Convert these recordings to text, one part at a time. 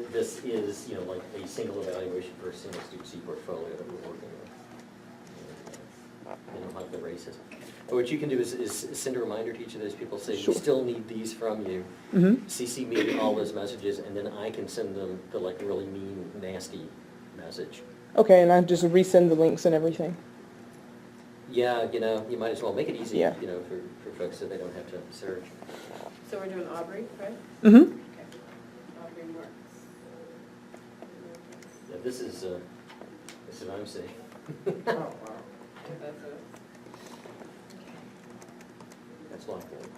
this is, you know, like a single evaluation for a single student C portfolio that we're working with. You know, like the races. But what you can do is send a reminder to each of those people, say, we Sure. still need these from you. Mm-hmm. CC me all those messages, and then I can send them the like really mean, nasty message. Okay, and I just resend the links and everything. Yeah, you know, you might as well make it easy, Yeah. you know, for folks so they don't have to search. So we're doing Aubrey, right? Mm-hmm. Okay. Aubrey works. Yeah, this is what I'm saying. Oh, wow. That's a. That's Lockwood.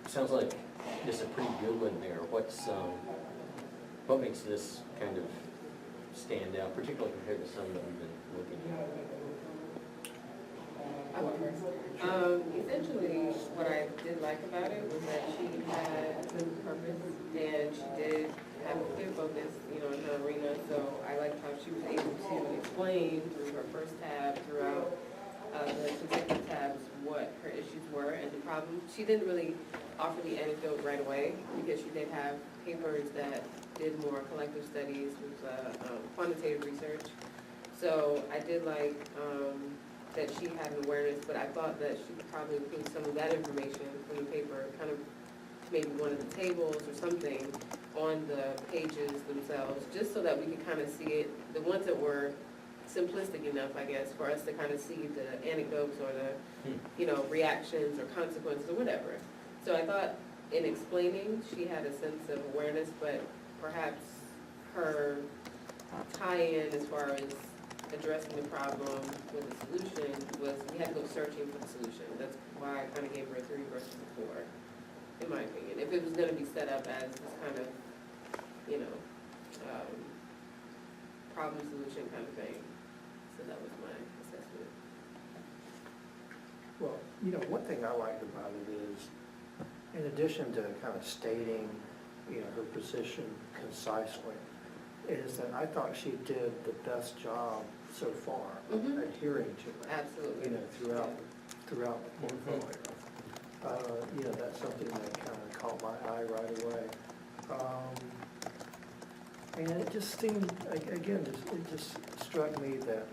Sounds like this is a pretty good one there. What makes this kind of stand out, particularly compared to some that we've been looking at? Essentially, what I did like about it was that she had a good purpose and she did have a clear focus, you know, in her arena. So I liked how she was able to explain through her first tab, throughout the consecutive tabs, what her issues were and the problem. She didn't really offer the anecdote right away because she did have papers that did more collective studies with quantitative research. So I did like that she had an awareness, but I thought that she could probably include some of that information from the paper, kind of maybe one of the tables or something on the pages themselves, just so that we could kind of see it, the ones that were simplistic enough, I guess, for us to kind of see the anecdotes or the, you know, reactions or consequences or whatever. So I thought in explaining, she had a sense of awareness, but perhaps her tie-in as far as addressing the problem with the solution was we had to go searching for the solution. That's why I kind of gave her 3 versus 4, in my opinion. If it was gonna be set up as this kind of, you know, problem solution kind of thing. So that was my assessment. Well, you know, one thing I liked about it is, in addition to kind of stating, you know, her position concisely, is that I thought she did the best job so far of Mhm. adhering to it. Absolutely. You know, throughout the portfolio. You know, that's something that kind of caught my eye right away. And it just seemed, again, it just struck me that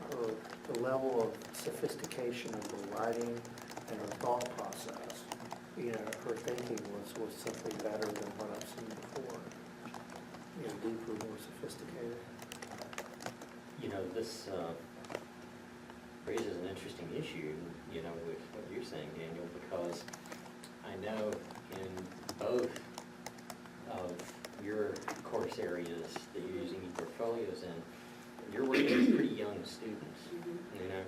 the level of sophistication of the writing and her thought process, you know, her thinking was simply better than what I've seen before. You know, deeper, more sophisticated. You know, this raises an interesting issue, you know, with what you're saying, Daniel, because I know in both of your course areas that you're using e-portfolios in, you're working with pretty young students, you know.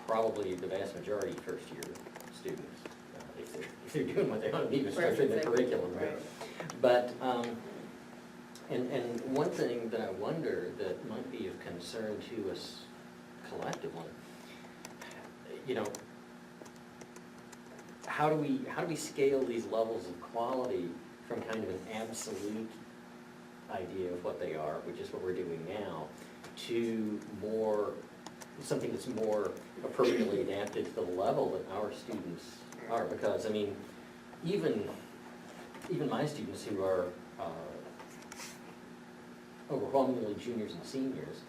Probably the vast majority first-year students, if they're doing what they want to be with structuring the curriculum, right? But, and one thing that I wonder that might be of concern to us collectively, you know, how do we scale these levels of quality from kind of an absolute idea of what they are, which is what we're doing now, to something that's more appropriately adapted to the level that our students are? Because, I mean, even my students who are overwhelmingly juniors and seniors,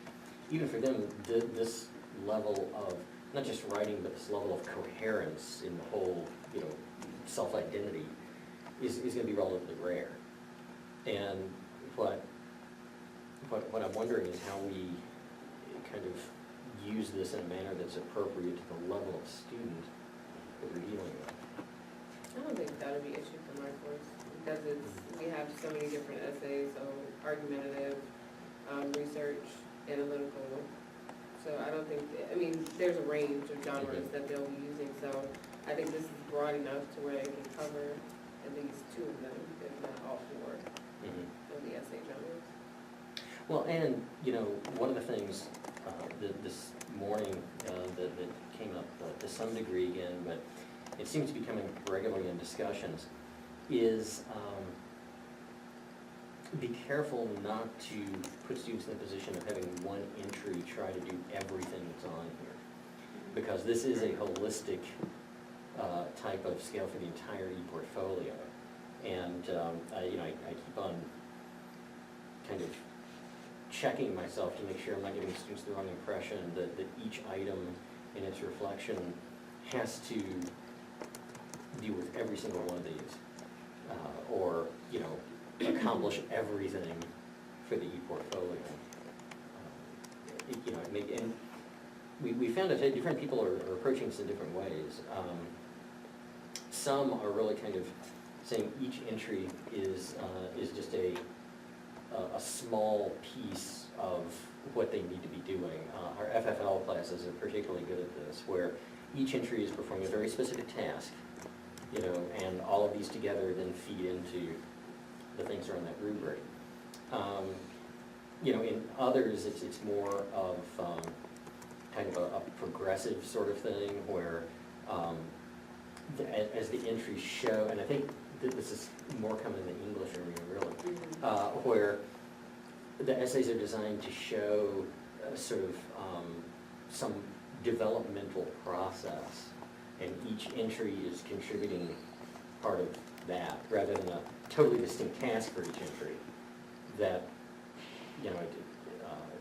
even for them, this level of, not just writing, but this level of coherence in the whole, you know, self-identity is going to be relatively rare. And what I'm wondering is how we kind of use this in a manner that's appropriate to the level of student that we're dealing with. I don't think that'll be an issue for my course, because we have so many different essays, so argumentative, research, analytical. So I don't think, I mean, there's a range of genres that they'll be using, so I think this is broad enough to where it can cover at least 2 of them, if not all 4 of the essay genres. Well, and, you know, one of the things this morning that came up to some degree again, but it seems to be coming regularly in discussions, is be careful not to put students in the position of having one entry try to do everything that's on here. Because this is a holistic type of scale for the entire e-portfolio. And you know, I keep on kind of checking myself to make sure I'm not giving students the wrong impression that each item in its reflection has to deal with every single one of these, or, you know, accomplish everything for the e-portfolio. You know, and we found that different people are approaching this in different ways. Some are really kind of saying each entry is just a small piece of what they need to be doing. Our FFL classes are particularly good at this, where each entry is performing a very specific task, you know, and all of these together then feed into the things that are on that rubric. You know, in others, it's more of kind of a progressive sort of thing, where as the entries show, and I think this is more common in the English area, really, where the essays are designed to show sort of some developmental process, and each entry is contributing part of that, rather than a totally distinct task for each entry. That, you know,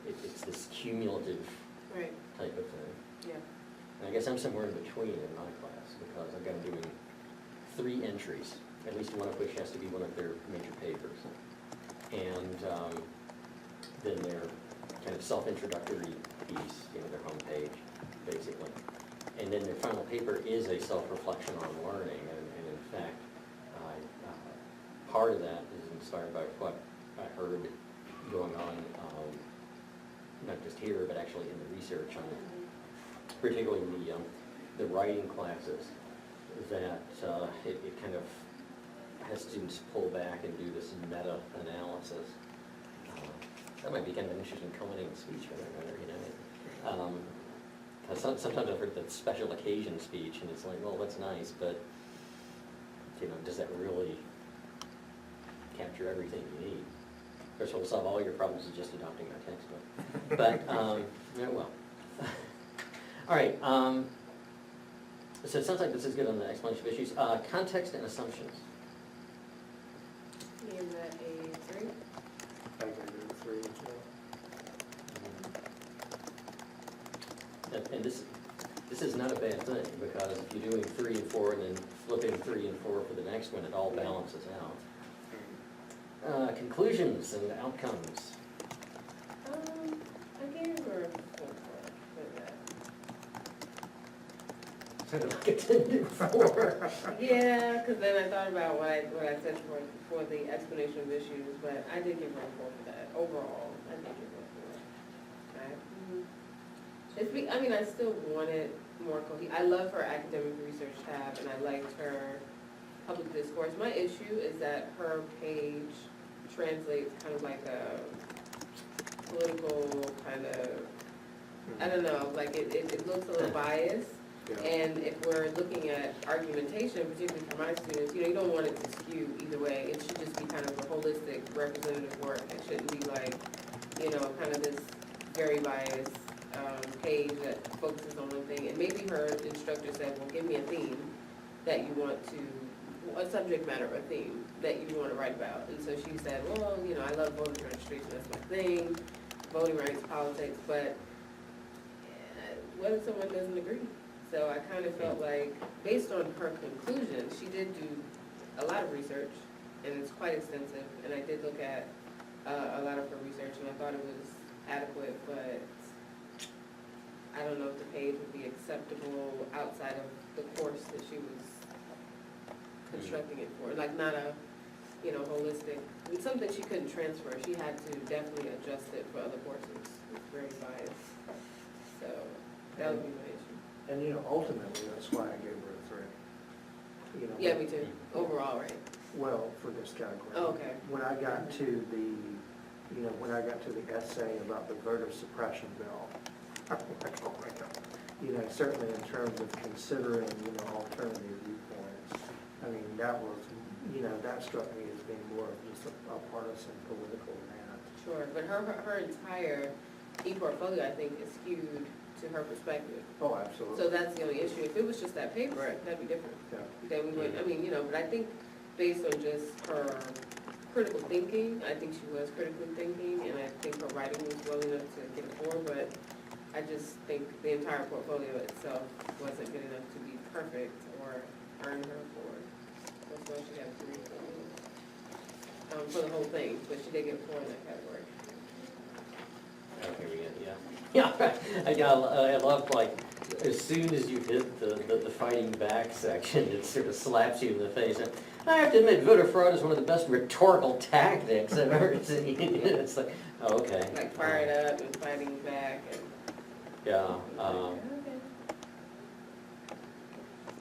it's this cumulative Right, type of thing. yeah. And I guess I'm somewhere in between in my class, because I've got them doing 3 entries, at least one of which has to be one of their major papers. And then their kind of self-introductory piece, you know, their homepage, basically. And then their final paper is a self-reflection on learning, and in fact, part of that is inspired by what I heard going on, not just here, but actually in the research on, particularly the writing classes, that it kind of has students pull back and do this meta-analysis. That might be kind of an interesting culminating speech for that matter, you know. 'Cause sometimes I've heard that special occasion speech, and it's like, well, that's nice, but, you know, does that really capture everything you need? Of course, we'll solve all your problems with just adopting our textbook. But, yeah, well. All right, so it sounds like this is good on the explanation of issues. Context and assumptions. And that a 3? I agree with 3 as well. And this is not a bad thing, because if you're doing 3 and 4 and then flipping 3 and 4 for the next one, it all balances out. Conclusions and outcomes. I gave her a 4 for that. Sort of like a 10 to 4. Yeah, because then I thought about what I said for the explanation of issues, but I did give her a 4 for that. Overall, I did give her a 4. Right? I mean, I still wanted more cohesive. I love her academic research tab, and I liked her public discourse. My issue is that her page translates kind of like a political kind of, I don't know, like it looks a little biased. Yeah. And if we're looking at argumentation, particularly for my students, you know, you don't want it to skew either way. It should just be kind of a holistic representative work. It shouldn't be like, you know, kind of this very biased page that focuses on one thing. And maybe her instructor said, well, give me a theme that you want to, a subject matter or a theme that you want to write about. And so she said, well, you know, I love voter registration, that's my thing, voting rights, politics, but what if someone doesn't agree? So I kind of felt like, based on her conclusion, she did do a lot of research, and it's quite extensive, and I did look at a lot of her research, and I thought it was adequate, but I don't know if the page would be acceptable outside of the course that she was constructing it for. Like, not a, you know, holistic, it's something she couldn't transfer. She had to definitely adjust it for other courses. It's very biased. So that would be my issue. And, you know, ultimately, that's why I gave her a 3. You know, Yeah, me too. Overall, right? well, for this category. Oh, okay. When I got to the essay about the voter suppression bill, I'm like, oh my God. You know, certainly in terms of considering, you know, alternative viewpoints, I mean, that was, you know, that struck me as being more of just a partisan political rant. Sure, but her entire e-portfolio, I think, is skewed to her perspective. Oh, absolutely. So that's the only issue. If it was just that paper, Right. that'd be different. Yeah. Then we would, I mean, you know, but I think based on just her critical thinking, I think she was critically thinking, and I think her writing was well enough to get a 4, but I just think the entire portfolio itself wasn't good enough to be perfect or earn her a 4. That's why she got a 3 for the whole thing, but she did get a 4 in that category. Oh, here we go, yeah. Yeah, I love, like, as soon as you hit the fighting back section, it sort of slaps you in the face. And I have to admit, voter fraud is one of the best rhetorical tactics I've ever seen. It's like, oh, okay. Like fired up and fighting back and. Yeah. Okay.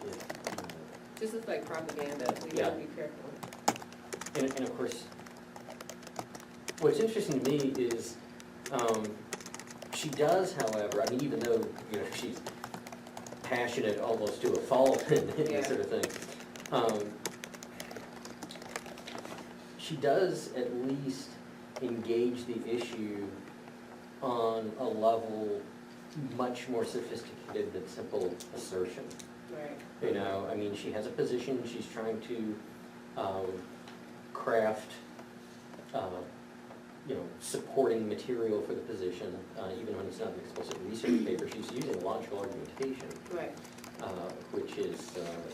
Yeah. Just looks like propaganda, so you gotta be careful. And of course, what's interesting to me is, she does, however, I mean, even though, you know, she's passionate almost to a fault and Yeah. that sort of thing, she does at least engage the issue on a level much more sophisticated than simple assertion. Right. You know, I mean, she has a position, she's trying to craft, you know, supporting material for the position, even when it's not an explicit research paper, she's using logical argumentation, Right. which is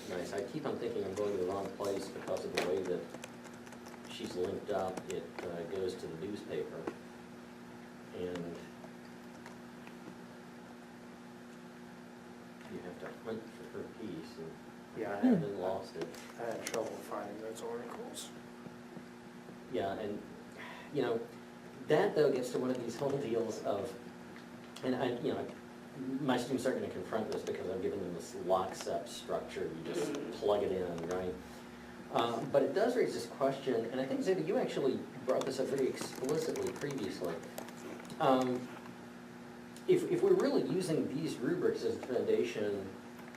nice. I keep on thinking I'm going to the wrong place because of the way that she's linked up. It goes to the newspaper, and you have hunt for her piece and Yeah, and then lost it. I had trouble finding those articles. Yeah, and, you know, that though gets to one of these whole deals of, and I, you know, my students aren't gonna confront this because I've given them this lockstep structure, you just plug it in, right? But it does raise this question, and I think, Zeta, you actually brought this up very explicitly previously. If we're really using these rubrics as the foundation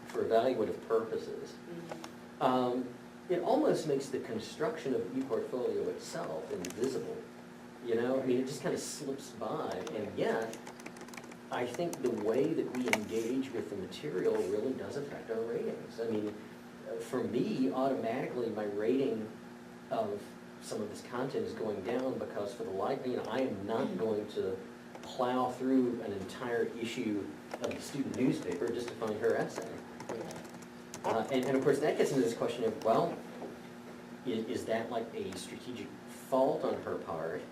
for evaluative purposes, it almost makes the construction of ePortfolio itself invisible. You know, I mean, it just kind of slips by, and yet, I think the way that we engage with the material really does affect our ratings. I mean, for me, automatically, my rating of some of this content is going down because for the life, you know, I am not going to plow through an entire issue of the student newspaper just to find her essay. And of course, that gets into this question of, well, is that like a strategic fault on her part?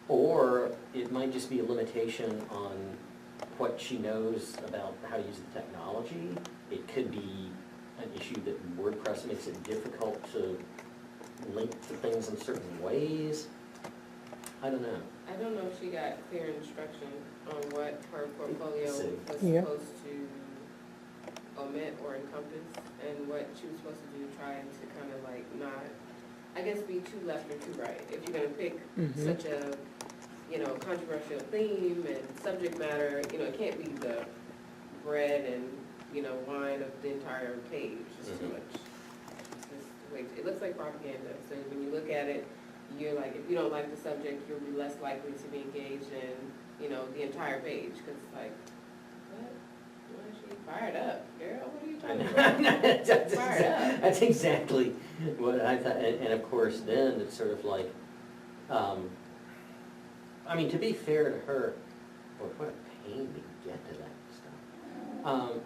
Or it might just be a limitation on what she knows about how to use the technology. It could be an issue that WordPress makes it difficult to link to things in certain ways. I don't know. I don't know if she got clear instruction on what her portfolio was See. Yeah. supposed to omit or encompass, and what she was supposed to do, trying to kind of like not, I guess, be too left or too right. If you're gonna pick such a, you know, controversial theme and subject matter, you know, it can't be the bread and, you know, wine of the entire page. It's too much. It's just way it looks like propaganda. So when you look at it, you're like, if you don't like the subject, you'll be less likely to be engaged in, you know, the entire page, because it's like, what? Why is she fired up? Girl, what are you talking about? Fired up. That's exactly what I thought, and of course, then it's sort of like, I mean, to be fair to her, boy, what a pain to get to that stuff.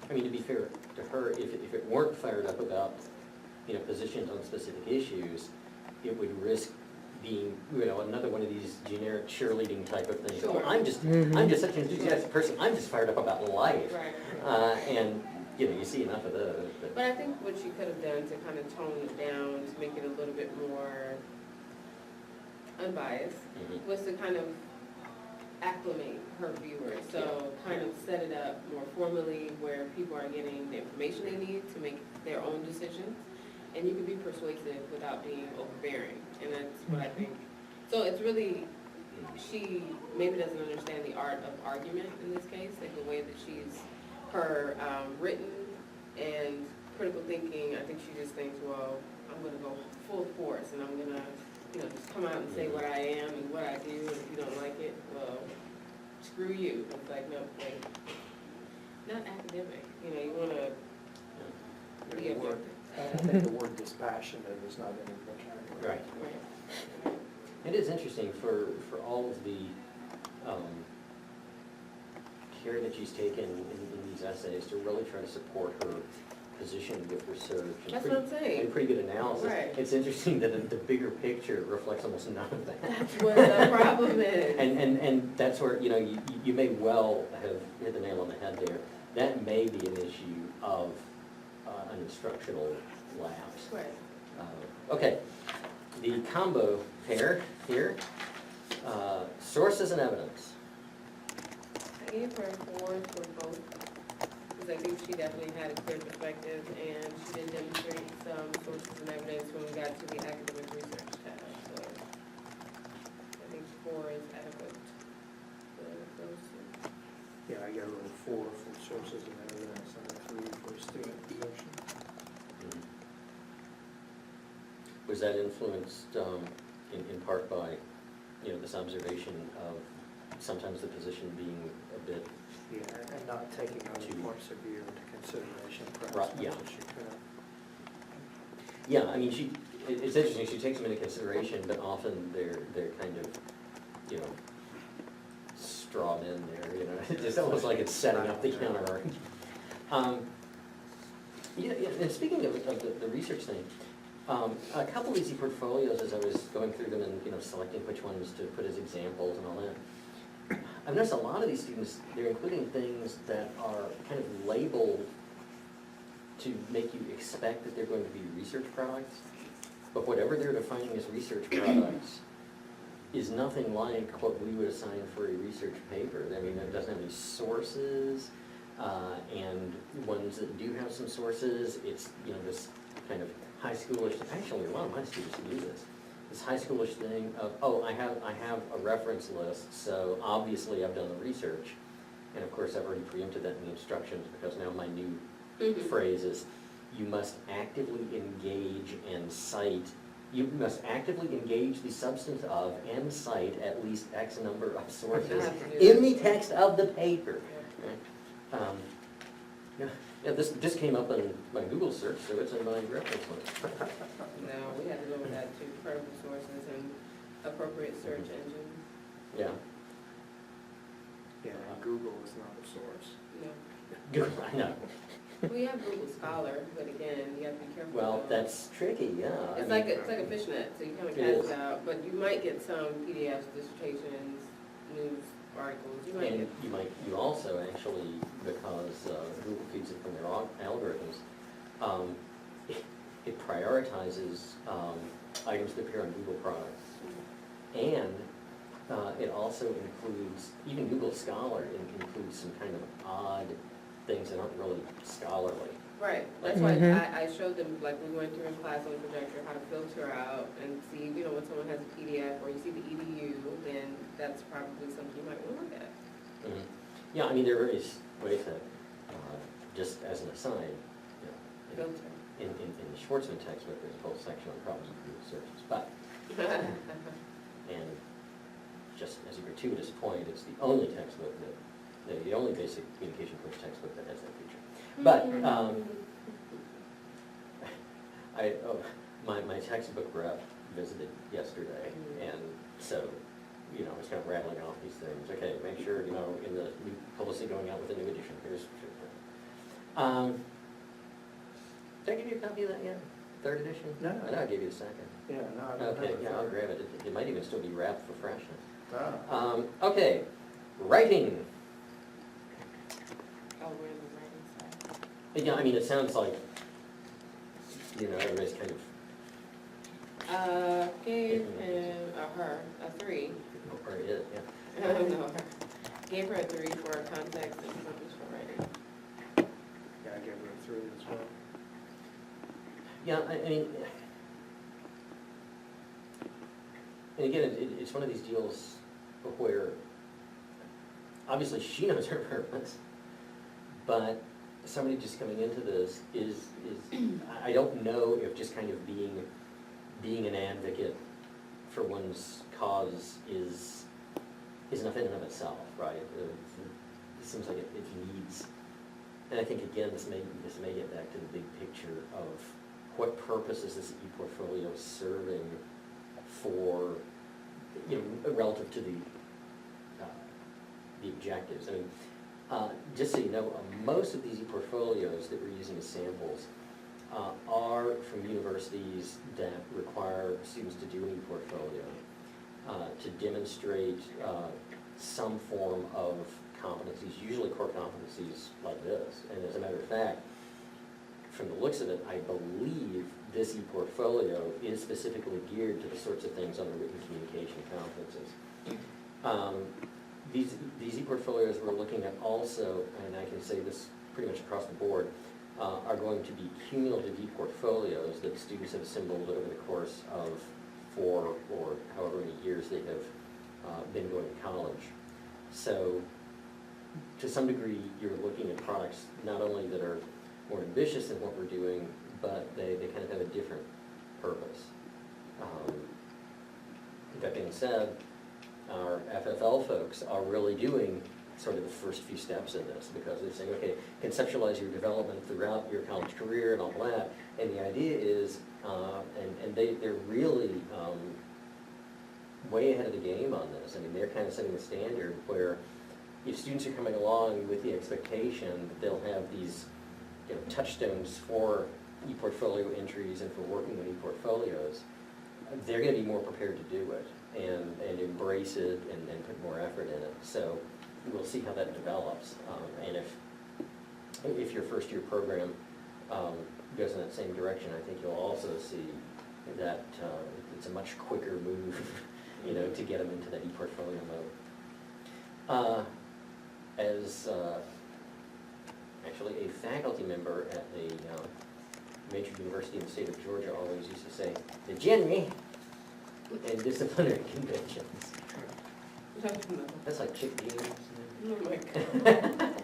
I mean, to be fair to her, if it weren't fired up about, you know, positions on specific issues, it would risk being, you know, another one of these generic cheerleading type of things. Sure. Oh, I'm just such an enthusiastic person, I'm just fired up about life. Right. And, you know, you see enough of those, but. But I think what she could have done to kind of tone it down, to make it a little bit more unbiased, was to kind of acclimate her viewers. So kind of set it up more formally where people are getting the information they need to make their own decisions. And you can be persuasive without being overbearing. And that's what I think. So it's really, she maybe doesn't understand the art of argument in this case, like the way that she's, her written and critical thinking. I think she just thinks, well, I'm gonna go full force and I'm gonna, you know, just come out and say what I am and what I do, and if you don't like it, well, screw you. It's like, no, wait, not academic, you know, you wanna be objective. I think the word dispassionate is not in the vocabulary. Right. Right. It is interesting for all of the care that she's taken in these essays to really try to support her position with research. And That's what I'm saying. And pretty good analysis. Right. It's interesting that the bigger picture reflects almost none of that. That's what the problem is. And that's where, you know, you may well have hit the nail on the head there. That may be an issue of an instructional lapse. Right. Okay, the combo pair here, sources and evidence. I gave her 4 for both, because I think she definitely had a clear perspective, and she did demonstrate some sources and evidence when we got to the academic research tab, so I think 4 is adequate for those two. Yeah, I got a little 4 for sources and evidence and a 3 for student position. Was that influenced in part by, you know, this observation of sometimes the position being a bit, Yeah, and not taking other Two. points of view into consideration, Right, perhaps, yeah. as she could have. yeah, I mean, it's interesting, she takes them into consideration, but often they're kind of, you know, straw men there, you know, it's just almost like it's setting up the counter. Yeah, and speaking of the research thing, a couple of these portfolios, as I was going through them and, you know, selecting which ones to put as examples and all that, I've noticed a lot of these students, they're including things that are kind of labeled to make you expect that they're going to be research products, but whatever they're defining as research products is nothing like what we would assign for a research paper. I mean, it doesn't have any sources, and ones that do have some sources, it's, you know, this kind of high schoolish, actually, a lot of my students do this high schoolish thing of, oh, I have a reference list, so obviously I've done the research. And of course, I've already preempted that in the instructions, because now my new phrase is, you must actively engage and cite, you must actively engage the substance of and cite at least X number of sources in the text of the paper. Right? Yeah, this came up in my Google search, so it's in my reference list. No, we had to go with that too, credible sources and appropriate search engines. Yeah. Yeah, Google is not a source. No. Google, I know. We have Google Scholar, but again, you have to be careful. Well, though. that's tricky, yeah. It's like a fishnet, so you kind of It cast is. it out, but you might get some PDFs, dissertations, news articles, you might And get. you also actually, because Google feeds it from their algorithms, it prioritizes items that appear on Google products. And it also includes, even Google Scholar includes some kind of odd things that aren't really scholarly. Right, that's why Mhm. I showed them, like, we went through in class on the projector, how to filter out and see, you know, when someone has a PDF or you see the EDU, then that's probably something you might want to look at. Mhm. Yeah, I mean, there are various ways that, just as an aside, you know, Filter. in the Schwartzman textbook, there's a whole section on problems with Google searches, but, and just as a gratuitous point, it's the only textbook the only basic communication course textbook that has that feature. But, my textbook rep visited yesterday, and so, you know, I was kind of rattling off these things. Okay, make sure, you know, in the new policy going out with the new edition, here's. Did I give you a copy of that yet? Third edition? No. I know I gave you the second. Yeah, no, I don't Okay, have a yeah, I'll third. grab it. It might even still be wrapped for freshness. Ah. Okay, writing. Oh, we're in the writing side. Yeah, I mean, it sounds like, you know, everybody's kind of, Gave him, her, a 3. or it is, yeah. No, her. Gave her a 3 for context and purpose for writing. Yeah, I gave her a 3 as well. Yeah, I mean, and again, it's one of these deals where, obviously she knows her purpose, but somebody just coming into this is I don't know if just kind of being an advocate for one's cause is enough in and of itself, right? It seems like it needs, and I think again, this may get back to the big picture of what purpose is this e-portfolio serving for, you know, relative to the objectives. I mean, just so you know, most of these e-portfolios that we're using as samples are from universities that require students to do an e-portfolio to demonstrate some form of competencies, usually core competencies like this. And as a matter of fact, from the looks of it, I believe this e-portfolio is specifically geared to the sorts of things on the written communication competencies. These e-portfolios we're looking at also, and I can say this pretty much across the board, are going to be cumulative e-portfolios that students have assembled over the course of 4 or however many years they have been going to college. So to some degree, you're looking at products not only that are more ambitious than what we're doing, but they kind of have a different purpose. That being said, our FFL folks are really doing sort of the first few steps in this, because they're saying, okay, conceptualize your development throughout your college career and all that, and the idea is, and they're really way ahead of the game on this. I mean, they're kind of setting the standard where if students are coming along with the expectation that they'll have these, you know, touchstones for e-portfolio entries and for working with e-portfolios, they're going to be more prepared to do it and embrace it and put more effort in it. So we'll see how that develops. And if your first year program goes in that same direction, I think you'll also see that it's a much quicker move, you know, to get them into that e-portfolio mode. As actually a faculty member at a major university in the state of Georgia always used to say, the GNRE and disciplinary conventions. That's like Chick Jeans. Oh my God.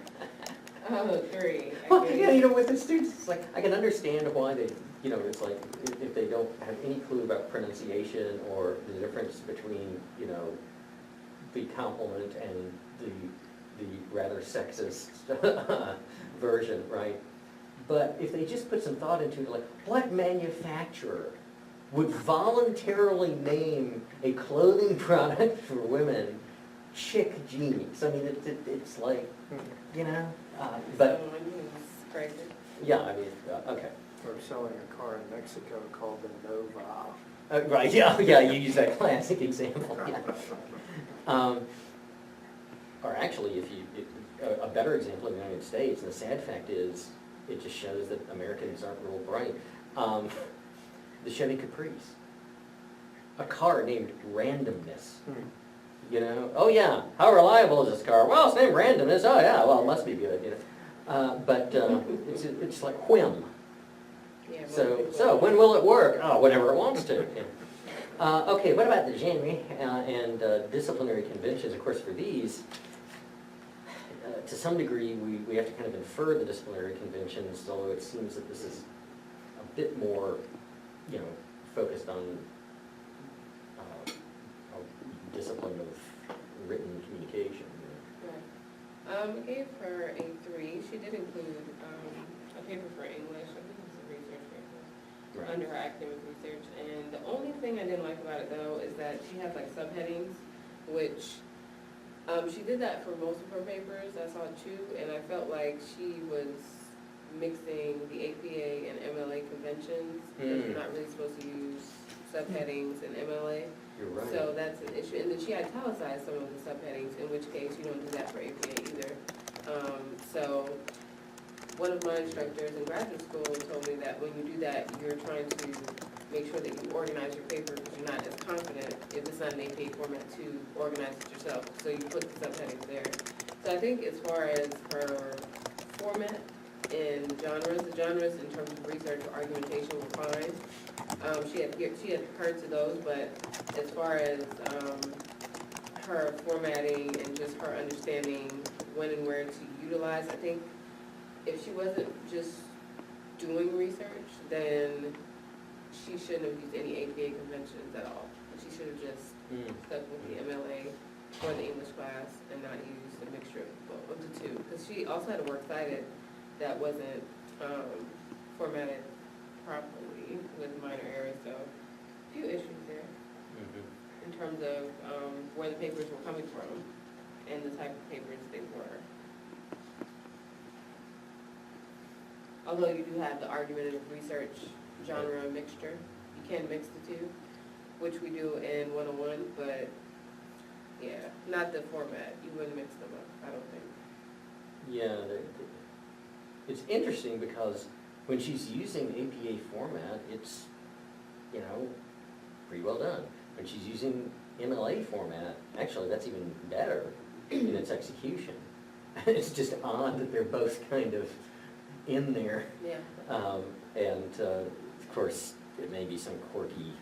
Three. Well, yeah, you know, with the students, it's like, I can understand why they, you know, it's like, if they don't have any clue about pronunciation or the difference between, you know, the compliment and the rather sexist version, right? But if they just put some thought into it, like, what manufacturer would voluntarily name a clothing product for women Chick Jeans? I mean, it's like, you know, but, It's crazy. yeah, I mean, okay. We're selling a car in Mexico called the Nova. Right, yeah, yeah, you use that classic example, yeah. Or actually, if you, a better example in the United States, and the sad fact is, it just shows that Americans aren't real bright. The Chevy Caprice, a car named Randomness. You know, oh yeah, how reliable is this car? Well, it's named Randomness. Oh yeah, well, it must be good, you know. But it's like whim. Yeah, most So people- when will it work? Oh, whenever it wants to. Yeah. Okay, what about the GNRE and disciplinary conventions? Of course, for these, to some degree, we have to kind of infer the disciplinary conventions, although it seems that this is a bit more, you know, focused on a discipline of written communication. I gave her a 3. She did include a paper for English. I think it was a research paper Right. under her academic research. And the only thing I didn't like about it though is that she has like subheadings, which she did that for most of her papers. I saw 2, and I felt like she was mixing the APA and MLA conventions. Because you're not really supposed to use subheadings in MLA. You're right. So that's an issue, and then she italicized some of the subheadings, in which case you don't do that for APA either. So one of my instructors in graduate school told me that when you do that, you're trying to make sure that you organize your paper because you're not as confident if it's not an APA format to organize it yourself. So you put the subheadings there. So I think as far as her format and genres, the genres in terms of research or argumentation were fine. She had heard to those, but as far as her formatting and just her understanding when and where to utilize, I think if she wasn't just doing research, then she shouldn't have used any APA conventions at all. She should have just stuck with the MLA for the English class and not used a mixture of the two. Because she also had a works cited that wasn't formatted properly with minor errors, so a few issues there in terms of where the papers were coming from and the type of papers they were. Although you do have the argumentative research genre mixture, you can mix the two, which we do in 101, but yeah, not the format. You wouldn't mix them up, I don't think. Yeah, it's interesting because when she's using APA format, it's, you know, pretty well done. When she's using MLA format, actually, that's even better in its execution. It's just odd that they're both kind of in there. Yeah. Of course, it may be some quirky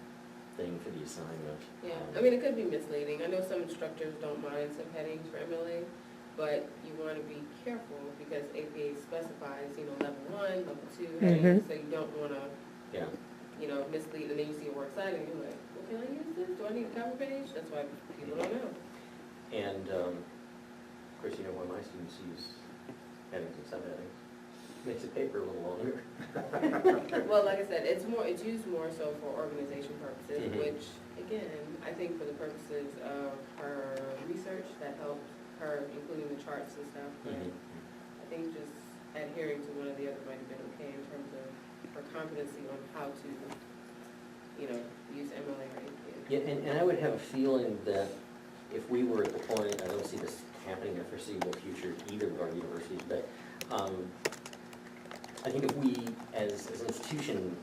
thing for the assignment. Yeah, I mean, it could be misleading. I know some instructors don't mind subheadings for MLA, but you want to be careful because APA specifies, you know, level 1, level 2 headings, so you don't want to, Yeah. you know, mislead, and then you see a works cited and you're like, well, can I use this? Do I need a cover page? That's why people don't know. And, of course, you know, when my students use headings and subheadings, makes the paper a little longer. Well, like I said, it's used more so for organization purposes, which, again, I think for the purposes of her research, that helped her, including the charts and stuff. But I think just adhering to one or the other might have been okay in terms of her competency on how to, you know, use MLA or APA. Yeah, and I would have a feeling that if we were at the point, I don't see this happening in the foreseeable future at either of our universities, but I think if we, as an institution,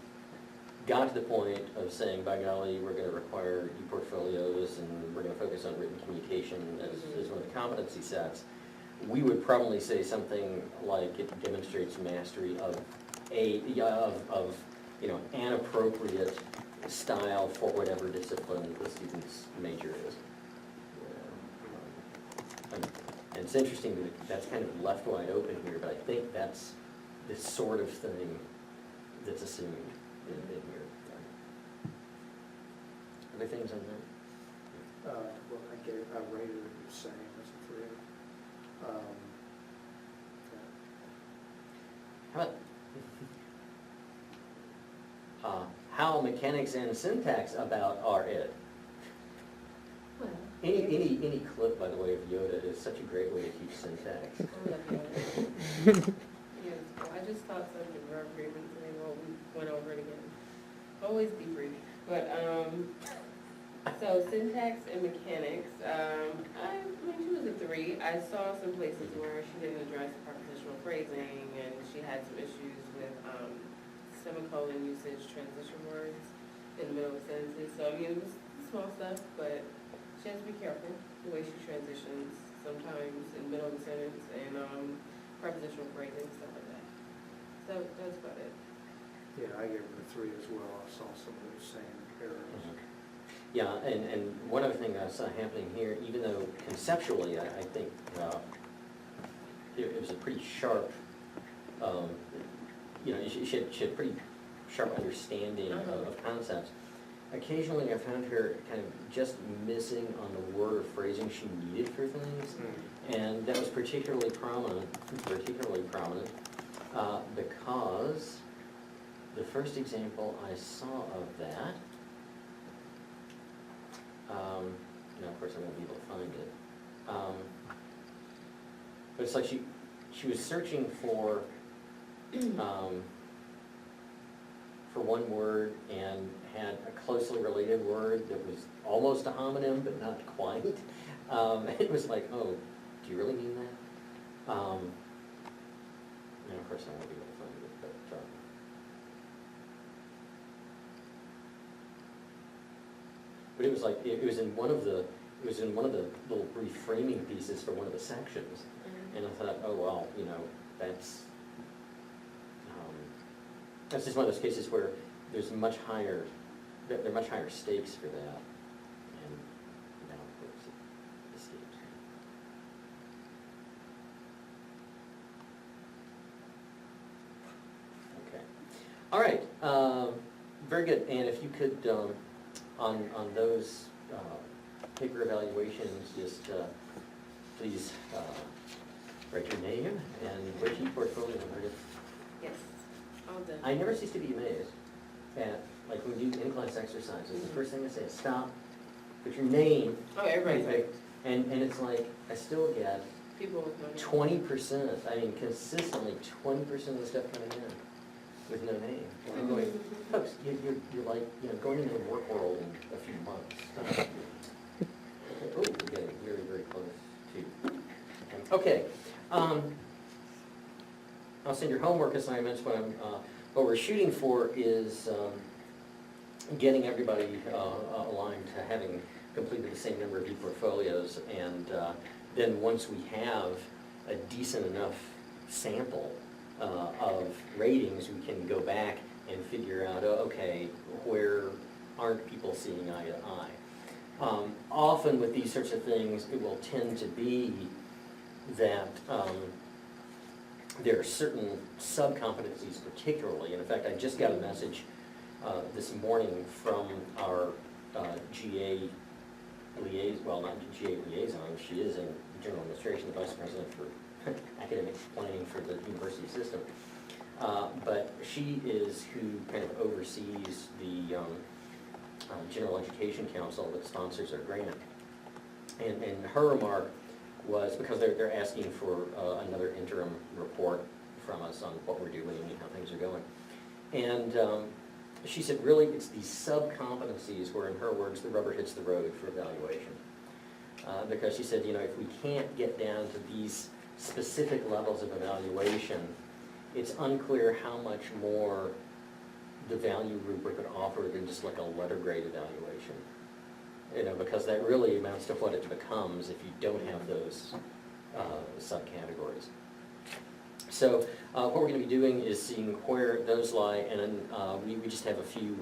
got to the point of saying, by golly, we're gonna require e-portfolios and we're gonna focus on written communication as one of the competency sets, we would probably say something like it demonstrates mastery of an appropriate style for whatever discipline the student's major is. And it's interesting that that's kind of left wide open here, but I think that's the sort of thing that's assumed in here. Other things on that? Well, I rated it the same as a 3. How about, how mechanics and syntax about are it? Well, Any clip, by the way, of Yoda is such a great way to teach syntax. I love you. Yes, well, I just thought something very briefly, and well, we went over it again. Always be brief, but, so syntax and mechanics, I mean, she was a 3. I saw some places where she didn't address prepositional phrasing, and she had some issues with, semicolon usage, transition words in the middle of sentences, so, I mean, it was small stuff, but she has to be careful the way she transitions sometimes in the middle of the sentence, and, prepositional phrasing, stuff like that. So that's about it. Yeah, I gave it a 3 as well. I saw some of those same errors. Yeah, and one other thing I saw happening here, even though conceptually, I think it was a pretty sharp, she had a pretty sharp understanding of concepts. Occasionally, I found her kind of just missing on the word or phrasing she needed for things, and that was particularly prominent, because the first example I saw of that, now of course I won't be able to find it, but it's like she was searching for one word and had a closely related word that was almost a homonym but not quite. It was like, oh, do you really mean that? And of course I won't be able to find it, but it was like, it was in one of the little brief framing pieces for one of the sections. And I thought, oh, well, that's just one of those cases where there's there are much higher stakes for that. And now, of course, it escapes. Okay. All right. Very good. And if you could, on those paper evaluations, just please write your name and which e-portfolio number. Yes, all done. I never cease to be amazed at, like, when we do in-class exercises, the first thing I say is stop, put your name. Oh, everybody's like, And it's like, I still get people with no name. 20%, I mean, consistently 20% of the stuff coming in with no name. And I'm going, folks, you're like, going into the work world in a few months. Oh, we're getting very, very close to. Okay. I'll send your homework assignments. What we're shooting for is getting everybody aligned to having completed the same number of e-portfolios, and then once we have a decent enough sample of ratings, we can go back and figure out, okay, where aren't people seeing eye to eye? Often with these sorts of things, it will tend to be that there are certain sub-competencies particularly, and in fact, I just got a message this morning from our GA liaison, well, not GA liaison, she is in general administration, the vice president for academic planning for the university system. But she is who kind of oversees the General Education Council that sponsors our grant. And her remark was, because they're asking for another interim report from us on what we're doing and how things are going. And she said, really, it's these sub-competencies where, in her words, the rubber hits the road for evaluation. Because she said, if we can't get down to these specific levels of evaluation, it's unclear how much more the value rubric would offer than just like a letter grade evaluation. Because that really amounts to what it becomes if you don't have those subcategories. So what we're going to be doing is seeing where those lie, and then we just have a few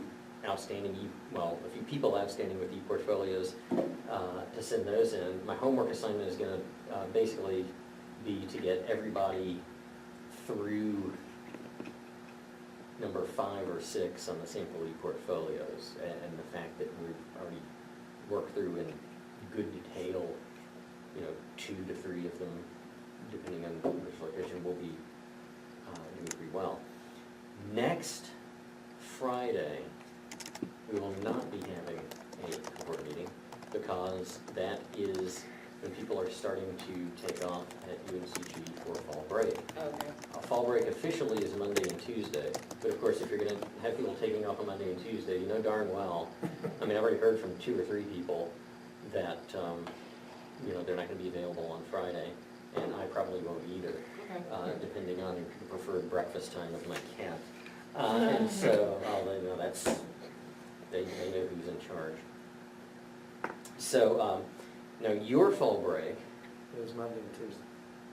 outstanding, a few people outstanding with e-portfolios to send those in. My homework assignment is going to basically be to get everybody through number 5 or 6 on the sample e-portfolios, and the fact that we've already worked through in good detail, 2 to 3 of them, depending on which location, will be doing pretty well. Next Friday, we will not be having a cohort meeting, because that is when people are starting to take off at UNCG for fall break. Okay. Fall break officially is Monday and Tuesday, but of course, if you're gonna have people taking off on Monday and Tuesday, you know darn well, I've already heard from 2 or 3 people that, they're not gonna be available on Friday, and I probably won't either, Okay. depending on the preferred breakfast time of my cat. And so, they know who's in charge. So, now your fall break It was Monday and Tuesday,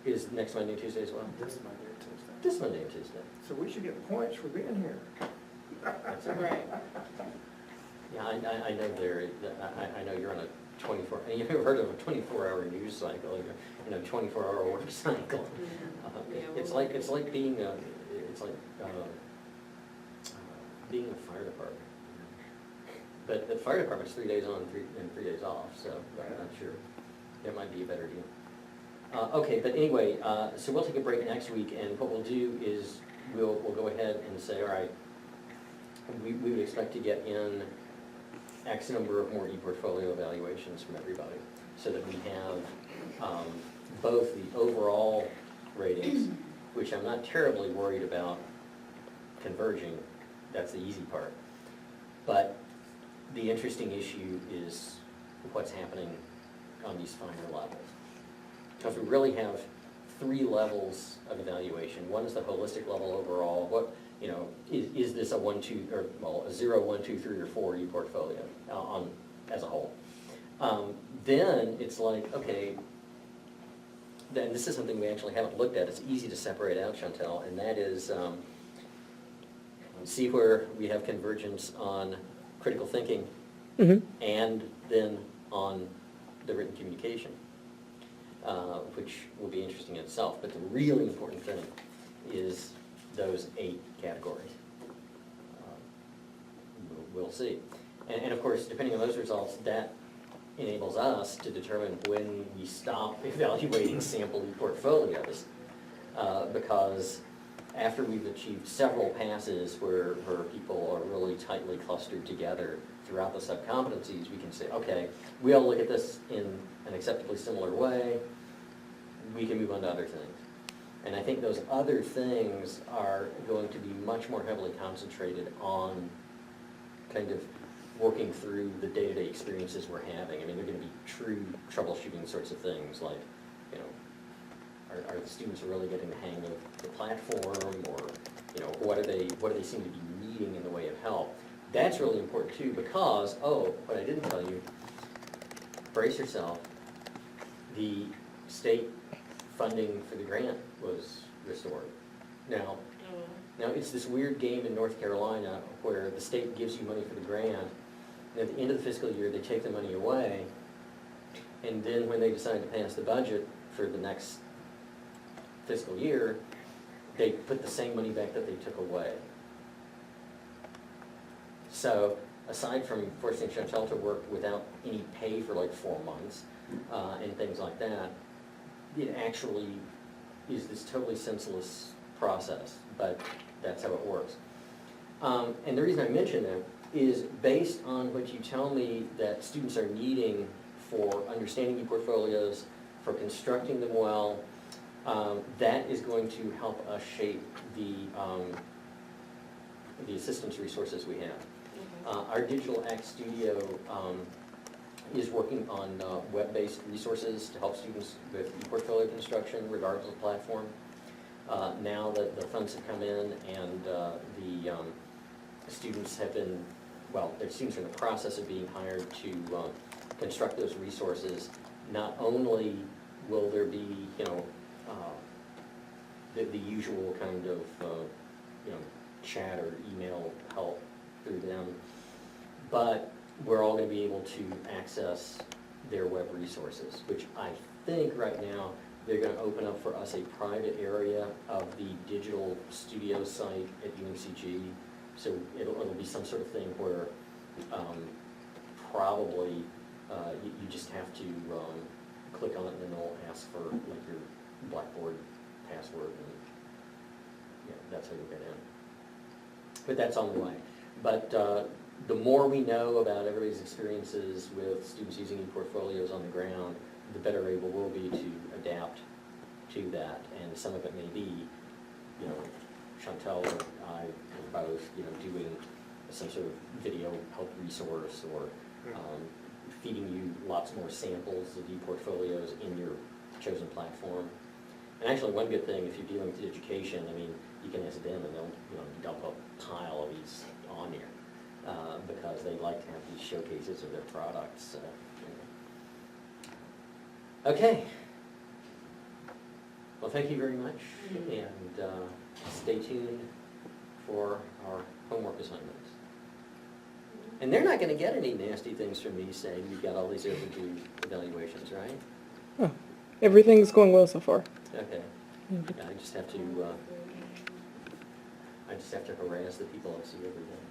is next Monday and Tuesday as well? this Monday and Tuesday. This Monday and Tuesday. So we should get points for being here. That's all Right. Yeah, I know I know you're on a 24, you've ever heard of a 24-hour news cycle, 24-hour work cycle. Yeah, It's like being being in a fire department. But the fire department's 3 days on and 3 days off, so I'm not sure. That might be a better deal. Okay, but anyway, so we'll take a break next week, and what we'll do is we'll go ahead and say, all right, we would expect to get in X number of more e-portfolio evaluations from everybody, so that we have both the overall ratings, which I'm not terribly worried about converging, that's the easy part. But the interesting issue is what's happening on these finer levels. Because we really have 3 levels of evaluation. One is the holistic level overall. What, is this a 1, 2, or, well, a 0, 1, 2, 3, or 4 e-portfolio as a whole? Then it's like, okay, then this is something we actually haven't looked at. It's easy to separate out, Chantel, and that is see where we have convergence on critical thinking and then on the written communication, which will be interesting in itself. But the really important thing is those 8 categories. We'll see. And of course, depending on those results, that enables us to determine when we stop evaluating sample portfolios. Because after we've achieved several passes where people are really tightly clustered together throughout the sub-competencies, we can say, okay, we all look at this in an acceptably similar way, we can move on to other things. And I think those other things are going to be much more heavily concentrated on kind of working through the day-to-day experiences we're having. They're going to be true troubleshooting sorts of things, like, are the students really getting the hang of the platform, or, what do they seem to be needing in the way of help? That's really important too, because, what I didn't tell you, brace yourself, the state funding for the grant was restored. Now it's this weird game in North Carolina where the state gives you money for the grant, and at the end of the fiscal year, they take the money away, and then when they decide to pass the budget for the next fiscal year, they put the same money back that they took away. So aside from forcing Chantel to work without any pay for like 4 months and things like that, it actually is this totally senseless process, but that's how it works. And the reason I mention that is based on what you tell me that students are needing for understanding e-portfolios, for constructing them well. That is going to help us shape the assistance resources we have. Our Digital Act Studio is working on web-based resources to help students with e-portfolio construction regardless of platform. Now that the funds have come in and the students have been, well, their students are in the process of being hired to construct those resources, not only will there be, you know, the usual kind of, you know, chat or email help through them, but we're all going to be able to access their web resources, which I think right now they're going to open up for us a private area of the digital studio site at UNCG. So it'll be some sort of thing where probably you just have to click on it and then they'll ask for like your Blackboard password and yeah, that's how you get in. But that's on the way. But the more we know about everybody's experiences with students using ePortfolios on the ground, the better able we'll be to adapt to that. And some of it may be, you know, Chantel or I are both, you know, doing some sort of video help resource or feeding you lots more samples of ePortfolios in your chosen platform. And actually, one good thing, if you're dealing with education, I mean, you can ask them and they'll, you know, dump a pile of these on here because they like to have these showcases of their products. Okay. Well, thank you very much, and stay tuned for our homework assignments. And they're not going to get any nasty things from me saying you've got all these overdue evaluations, right? Oh, everything's going well so far. Okay. I just have to harass the people I see every day.